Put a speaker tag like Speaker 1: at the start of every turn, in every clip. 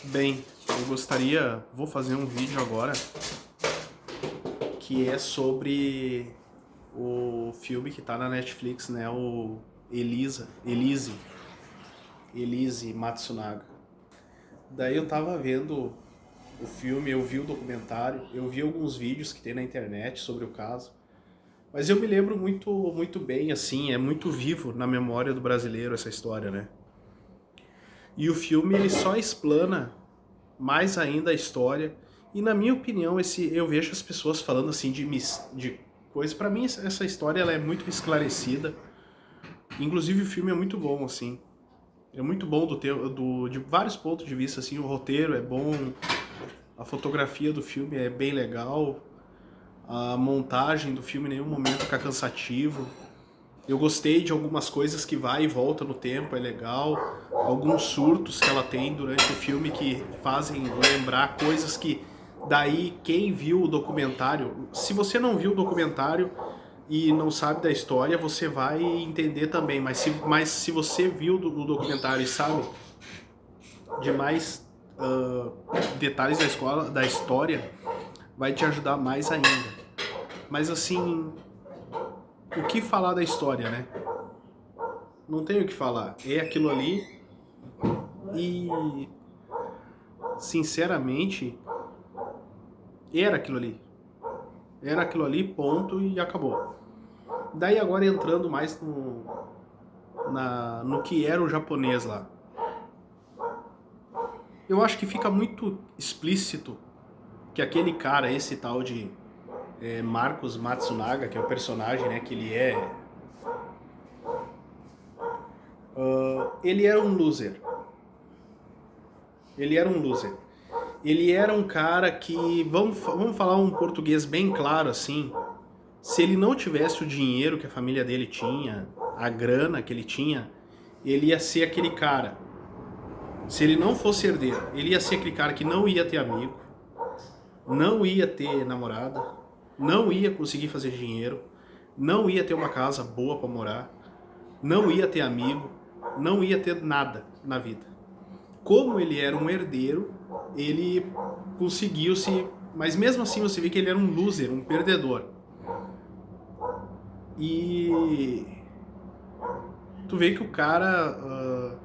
Speaker 1: Bem, vou fazer um vídeo agora que é sobre o filme que tá na Netflix, né? O Elise Matsunaga. Daí eu tava vendo o filme, eu vi o documentário, eu vi alguns vídeos que tem na internet sobre o caso, mas eu me lembro muito bem, assim, é muito vivo na memória do brasileiro essa história, né? E o filme ele só explana mais ainda a história. E na minha opinião, eu vejo as pessoas falando assim de coisas. Para mim, essa história ela é muito esclarecida. Inclusive o filme é muito bom, assim. É muito bom de vários pontos de vista, assim. O roteiro é bom, a fotografia do filme é bem legal, a montagem do filme em nenhum momento fica cansativo. Eu gostei de algumas coisas que vai e volta no tempo, é legal. Alguns surtos que ela tem durante o filme que fazem lembrar coisas que daí quem viu o documentário, se você não viu o documentário e não sabe da história, você vai entender também, mas se você viu o documentário e sabe de mais detalhes da história, vai te ajudar mais ainda. Mas assim, o que falar da história, né? Não tenho o que falar. É aquilo ali e, sinceramente, era aquilo ali. Era aquilo ali, ponto, e acabou. Daí agora entrando mais no que era o japonês lá. Eu acho que fica muito explícito que aquele cara, esse tal de Marcos Matsunaga, que é o personagem, né, que ele era um loser. Ele era um loser. Ele era um cara que, vamos falar um português bem claro assim, se ele não tivesse o dinheiro que a família dele tinha, a grana que ele tinha, ele ia ser aquele cara. Se ele não fosse herdeiro, ele ia ser aquele cara que não ia ter amigo, não ia ter namorada, não ia conseguir fazer dinheiro, não ia ter uma casa boa para morar, não ia ter amigo, não ia ter nada na vida. Como ele era um herdeiro, ele conseguiu se... Mas mesmo assim você vê que ele era um loser, um perdedor. E tu vê que o cara,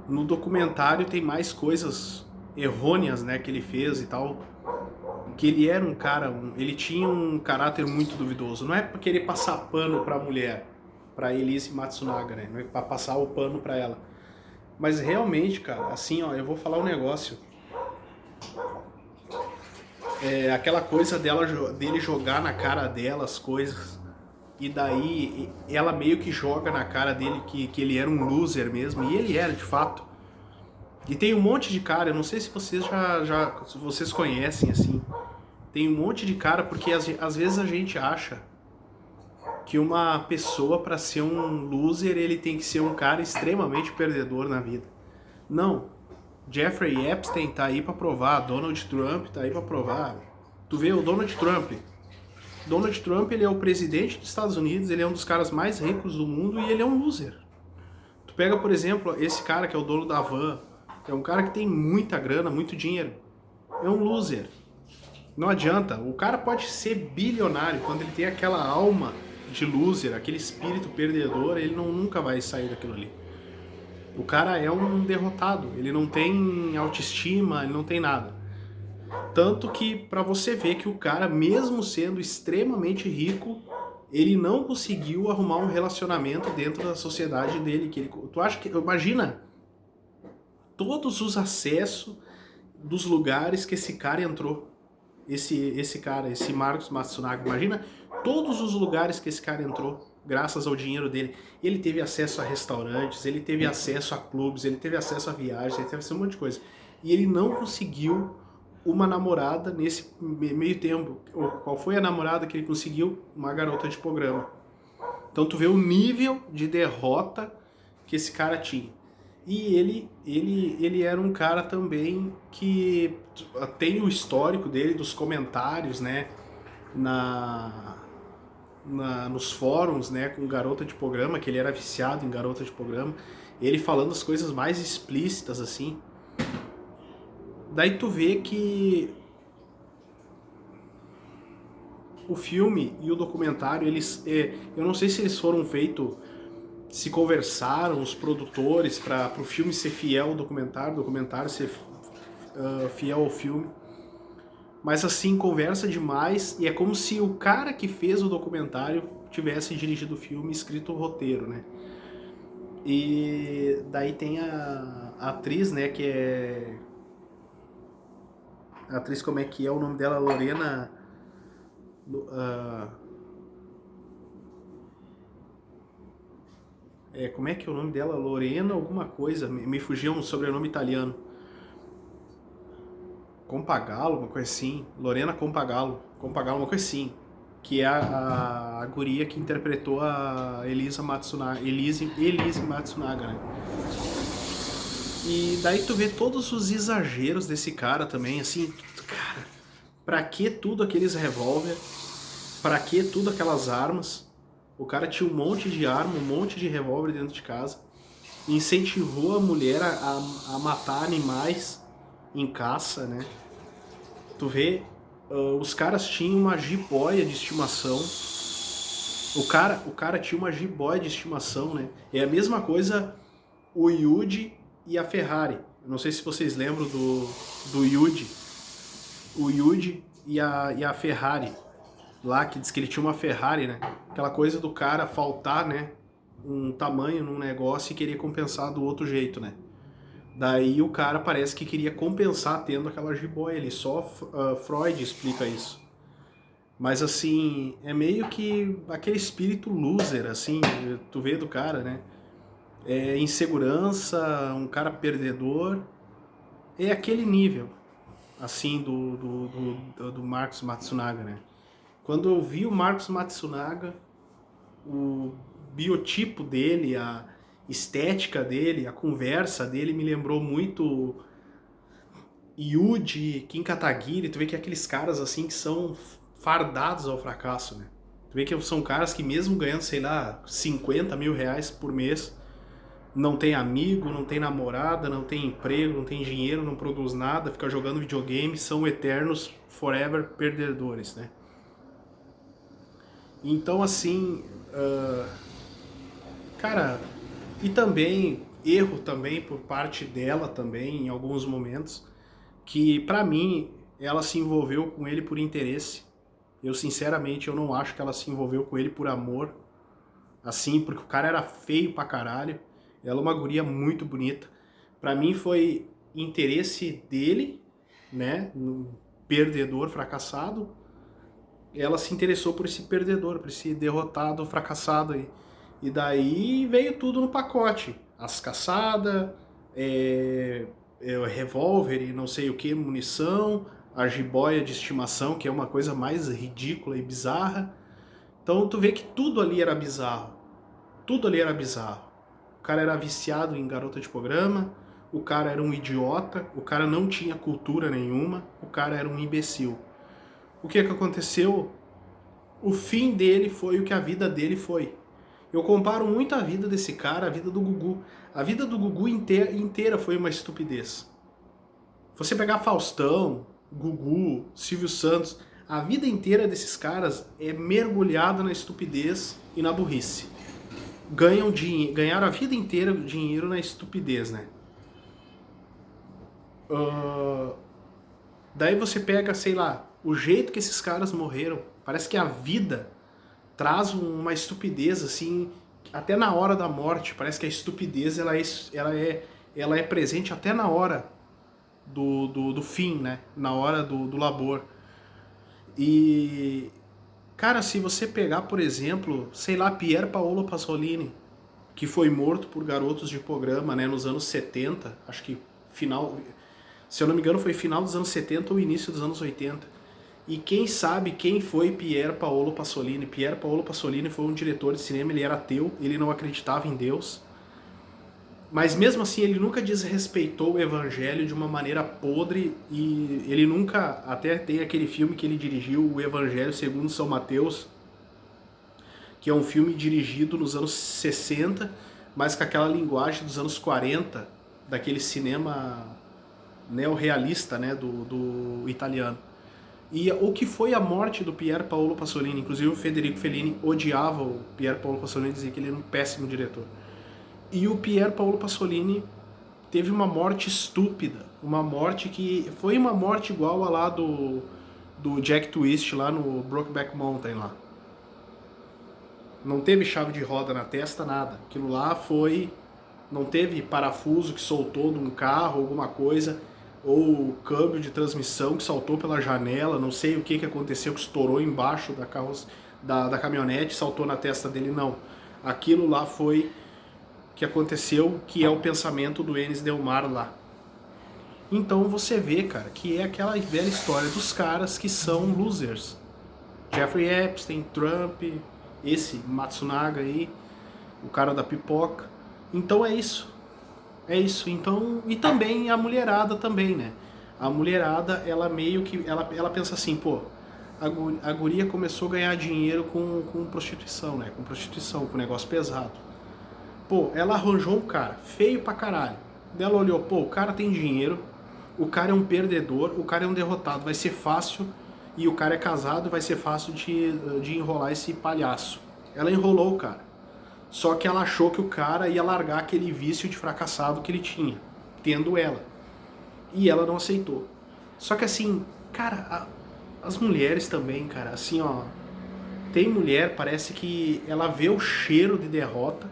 Speaker 1: no documentário tem mais coisas errôneas, né, que ele fez e tal. Que ele era um cara, ele tinha um caráter muito duvidoso. Não é porque ele passar pano pra mulher, pra Elise Matsunaga, né? Não é pra passar o pano pra ela. Mas realmente, cara, assim, ó, eu vou falar um negócio. Aquela coisa dele jogar na cara dela as coisas. E daí ela meio que joga na cara dele que ele era um loser mesmo. E ele era, de fato. E tem um monte de cara, eu não sei se vocês se vocês conhecem, assim. Tem um monte de cara, porque às vezes a gente acha que uma pessoa, para ser um loser, ele tem que ser um cara extremamente perdedor na vida. Não. Jeffrey Epstein tá aí para provar, Donald Trump tá aí para provar. Tu vê o Donald Trump. Donald Trump, ele é o presidente dos Estados Unidos, ele é um dos caras mais ricos do mundo e ele é um loser. Tu pega, por exemplo, esse cara que é o dono da van, é um cara que tem muita grana, muito dinheiro. É um loser. Não adianta, o cara pode ser bilionário, quando ele tem aquela alma de loser, aquele espírito perdedor, ele nunca vai sair daquilo ali. O cara é um derrotado, ele não tem autoestima, ele não tem nada. Tanto que pra você ver que o cara, mesmo sendo extremamente rico, ele não conseguiu arrumar um relacionamento dentro da sociedade dele. Tu acha que, imagina todos os acessos dos lugares que esse cara entrou. Esse Marcos Matsunaga, imagina todos os lugares que esse cara entrou, graças ao dinheiro dele. Ele teve acesso a restaurantes, ele teve acesso a clubes, ele teve acesso a viagens, ele teve acesso a um monte de coisa. E ele não conseguiu uma namorada nesse meio tempo. Qual foi a namorada que ele conseguiu? Uma garota de programa. Então tu vê o nível de derrota que esse cara tinha. E ele era um cara também que tem o histórico dele, dos comentários, né, nos fóruns, né, com garota de programa, que ele era viciado em garota de programa, ele falando as coisas mais explícitas, assim. Daí tu vê que o filme e o documentário, eles, eu não sei se eles foram feitos, se conversaram os produtores para o filme ser fiel ao documentário, o documentário ser fiel ao filme, mas assim, conversa demais, e é como se o cara que fez o documentário tivesse dirigido o filme e escrito o roteiro, né? E daí tem a atriz, né, que é... A atriz, como é que é o nome dela? Lorena... como é que é o nome dela? Lorena alguma coisa, me fugiu um sobrenome italiano. Compagalo, uma coisa assim. Lorena Compagalo, uma coisa assim. Que é a guria que interpretou a Elisa Matsunaga, Elise Matsunaga, né? E daí tu vê todos os exageros desse cara também, assim, cara, pra que tudo aqueles revólver? Pra que tudo aquelas armas? O cara tinha um monte de arma, um monte de revólver dentro de casa. Incentivou a mulher a matar animais em caça, né? Tu vê, os caras tinham uma jiboia de estimação. O cara tinha uma jiboia de estimação, né? É a mesma coisa o Yuji e a Ferrari. Eu não sei se vocês lembram do Yuji. O Yuji e a Ferrari. Lá, que diz que ele tinha uma Ferrari, né? Aquela coisa do cara faltar, né? Um tamanho num negócio e querer compensar do outro jeito, né? Daí o cara parece que queria compensar tendo aquela jiboia ali. Só Freud explica isso. Mas assim, é meio que aquele espírito loser, assim, tu vê do cara, né? É insegurança, um cara perdedor. É aquele nível, assim, do Marcos Matsunaga, né? Quando eu vi o Marcos Matsunaga, o biotipo dele, a estética dele, a conversa dele me lembrou muito Yuji, Kim Kataguiri. Tu vê que é aqueles caras assim que são fardados ao fracasso, né? Tu vê que são caras que mesmo ganhando, sei lá, 50 mil reais por mês, não tem amigo, não tem namorada, não tem emprego, não tem dinheiro, não produz nada, fica jogando videogame, são eternos, forever perdedores, né? Então, assim, cara, e também, erro também por parte dela também, em alguns momentos, que pra mim, ela se envolveu com ele por interesse. Eu, sinceramente, eu não acho que ela se envolveu com ele por amor, assim, porque o cara era feio pra caralho, ela é uma guria muito bonita. Pra mim foi interesse dele, né, um perdedor, fracassado. Ela se interessou por esse perdedor, por esse derrotado, fracassado aí. E daí veio tudo no pacote. As caçadas, revólver e não sei o que, munição, a jiboia de estimação, que é uma coisa mais ridícula e bizarra. Então tu vê que tudo ali era bizarro. Tudo ali era bizarro. O cara era viciado em garota de programa, o cara era um idiota, o cara não tinha cultura nenhuma, o cara era um imbecil. O que aconteceu? O fim dele foi o que a vida dele foi. Eu comparo muito a vida desse cara à vida do Gugu. A vida do Gugu inteira foi uma estupidez. Você pegar Faustão, Gugu, Silvio Santos, a vida inteira desses caras é mergulhada na estupidez e na burrice. Ganharam a vida inteira dinheiro na estupidez, né? Daí você pega, sei lá, o jeito que esses caras morreram. Parece que a vida traz uma estupidez, assim, até na hora da morte. Parece que a estupidez ela é presente até na hora do fim, né? Na hora do labor. E, cara, se você pegar, por exemplo, sei lá, Pier Paolo Pasolini, que foi morto por garotos de programa, né, nos anos 70, acho que final, se eu não me engano foi final dos anos 70 ou início dos anos 80. E quem sabe quem foi Pier Paolo Pasolini? Pier Paolo Pasolini foi um diretor de cinema, ele era ateu, ele não acreditava em Deus. Mas mesmo assim ele nunca desrespeitou o evangelho de uma maneira podre, e ele nunca, até tem aquele filme que ele dirigiu, o Evangelho segundo São Mateus, que é um filme dirigido nos anos 60, mas com aquela linguagem dos anos 40, daquele cinema neorrealista, né, do italiano. E o que foi a morte do Pier Paolo Pasolini, inclusive o Federico Fellini odiava o Pier Paolo Pasolini, dizia que ele era um péssimo diretor. E o Pier Paolo Pasolini teve uma morte estúpida, uma morte que foi uma morte igual a lá do Jack Twist lá no Brokeback Mountain lá. Não teve chave de roda na testa, nada. Aquilo lá foi... Não teve parafuso que soltou de um carro, alguma coisa, ou câmbio de transmissão que saltou pela janela, não sei o que aconteceu, que estourou embaixo da caminhonete, saltou na testa dele, não. Aquilo lá foi que aconteceu, que é o pensamento do Enes Del Mar lá. Então você vê, cara, que é aquela velha história dos caras que são losers. Jeffrey Epstein, Trump, esse Matsunaga aí, o cara da pipoca. Então é isso. É isso. Então, e também a mulherada também, né? A mulherada, ela meio que... Ela pensa assim, pô, a guria começou a ganhar dinheiro com prostituição, né? Com prostituição, com negócio pesado. Pô, ela arranjou um cara feio pra caralho. Ela olhou, pô, o cara tem dinheiro, o cara é um perdedor, o cara é um derrotado, vai ser fácil, e o cara é casado, vai ser fácil de enrolar esse palhaço. Ela enrolou o cara. Só que ela achou que o cara ia largar aquele vício de fracassado que ele tinha, tendo ela. E ela não aceitou. Só que assim, cara, as mulheres também, cara, assim, ó... Tem mulher, parece que ela vê o cheiro de derrota,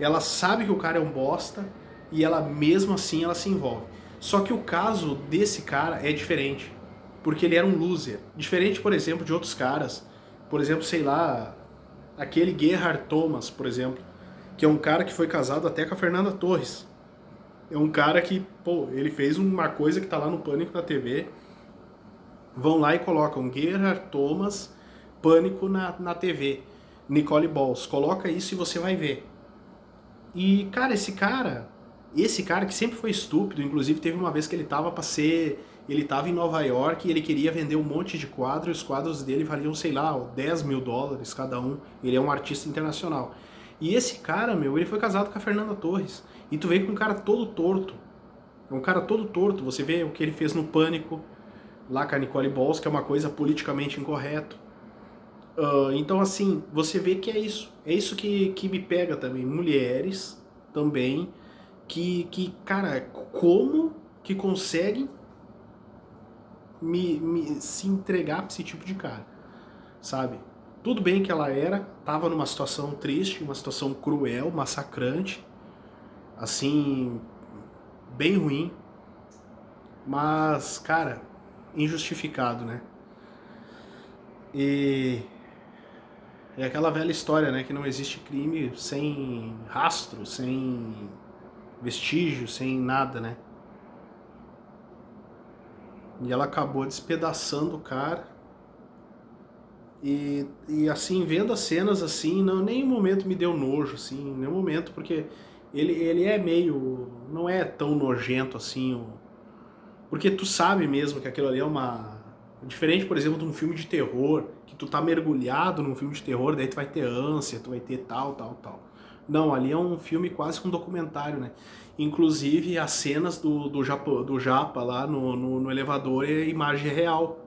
Speaker 1: ela sabe que o cara é um bosta, e ela mesmo assim ela se envolve. Só que o caso desse cara é diferente, porque ele era um loser. Diferente, por exemplo, de outros caras. Por exemplo, sei lá... Aquele Gerhard Thomas, por exemplo, que é um cara que foi casado até com a Fernanda Torres. É um cara que, pô, ele fez uma coisa que tá lá no Pânico na TV. Vão lá e colocam Gerhard Thomas, Pânico na TV. Nicole Balls. Coloca isso e você vai ver. E, cara, esse cara que sempre foi estúpido, inclusive teve uma vez que ele tava pra ser... Ele estava em Nova York e ele queria vender um monte de quadros, e os quadros dele valiam, sei lá, $10.000 cada um. Ele é um artista internacional. E esse cara, meu, ele foi casado com a Fernanda Torres. E tu vê que um cara todo torto. É um cara todo torto. Você vê o que ele fez no Pânico, lá com a Nicole Balls, que é uma coisa politicamente incorreta. Então, assim, você vê que é isso. É isso que me pega também. Mulheres também, cara, como que conseguem se entregar pra esse tipo de cara, sabe? Tudo bem que ela tava numa situação triste, uma situação cruel, massacrante, assim, bem ruim, mas, cara, injustificado, né? E é aquela velha história, né, que não existe crime sem rastro, sem vestígio, sem nada, né? E ela acabou despedaçando o cara. E assim, vendo as cenas assim, não, nenhum momento me deu nojo, assim, nenhum momento, porque ele é meio... não é tão nojento assim, porque tu sabe mesmo que aquilo ali é uma... Diferente, por exemplo, de um filme de terror, que tu tá mergulhado num filme de terror, daí tu vai ter ânsia, tu vai ter tal. Não, ali é um filme quase que um documentário, né? Inclusive, as cenas do Japa lá no elevador é imagem real.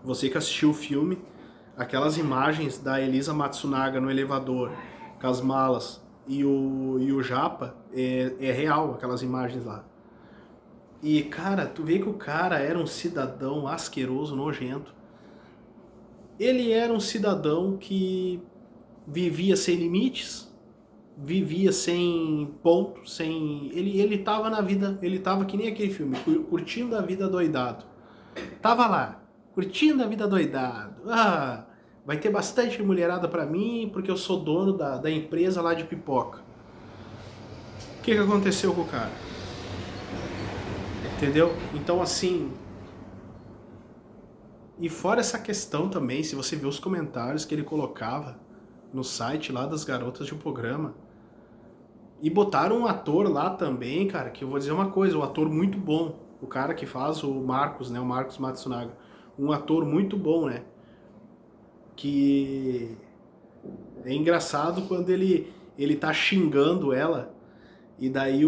Speaker 1: Você que assistiu o filme, aquelas imagens da Elisa Matsunaga no elevador, com as malas, e o Japa, é real, aquelas imagens lá. E, cara, tu vê que o cara era um cidadão asqueroso, nojento. Ele era um cidadão que vivia sem limites, vivia sem ponto, sem... Ele tava na vida, ele tava que nem aquele filme, curtindo a vida doidado. Tava lá, curtindo a vida doidado. Ah, vai ter bastante mulherada pra mim, porque eu sou dono da empresa lá de pipoca. O que aconteceu com o cara? Entendeu? Então, assim... E fora essa questão também, se você ver os comentários que ele colocava no site lá das garotas de um programa, e botaram um ator lá também, cara, que eu vou dizer uma coisa, um ator muito bom, o cara que faz o Marcos, né, o Marcos Matsunaga, um ator muito bom, né, que é engraçado quando ele tá xingando ela, e daí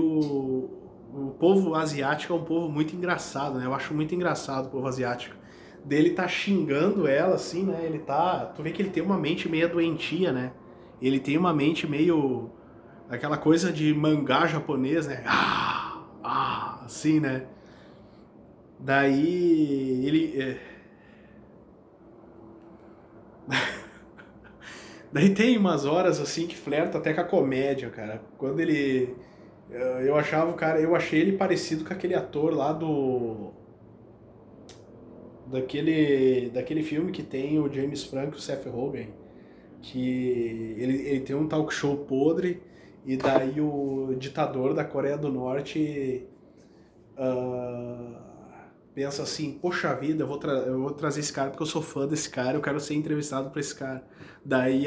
Speaker 1: o povo asiático é um povo muito engraçado, né? Eu acho muito engraçado o povo asiático. Dele tá xingando ela, assim, né? Ele tá... Tu vê que ele tem uma mente meio doentia, né? Ele tem uma mente meio... Aquela coisa de mangá japonês, né? Assim, né? Daí ele... Daí tem umas horas, assim, que flerta até com a comédia, cara. Quando ele... Eu achava o cara... Eu achei ele parecido com aquele ator lá do... Daquele filme que tem o James Franco e o Seth Rogen, que ele tem um talk show podre, e daí o ditador da Coreia do Norte pensa assim, poxa vida, eu vou trazer esse cara porque eu sou fã desse cara, eu quero ser entrevistado por esse cara. Daí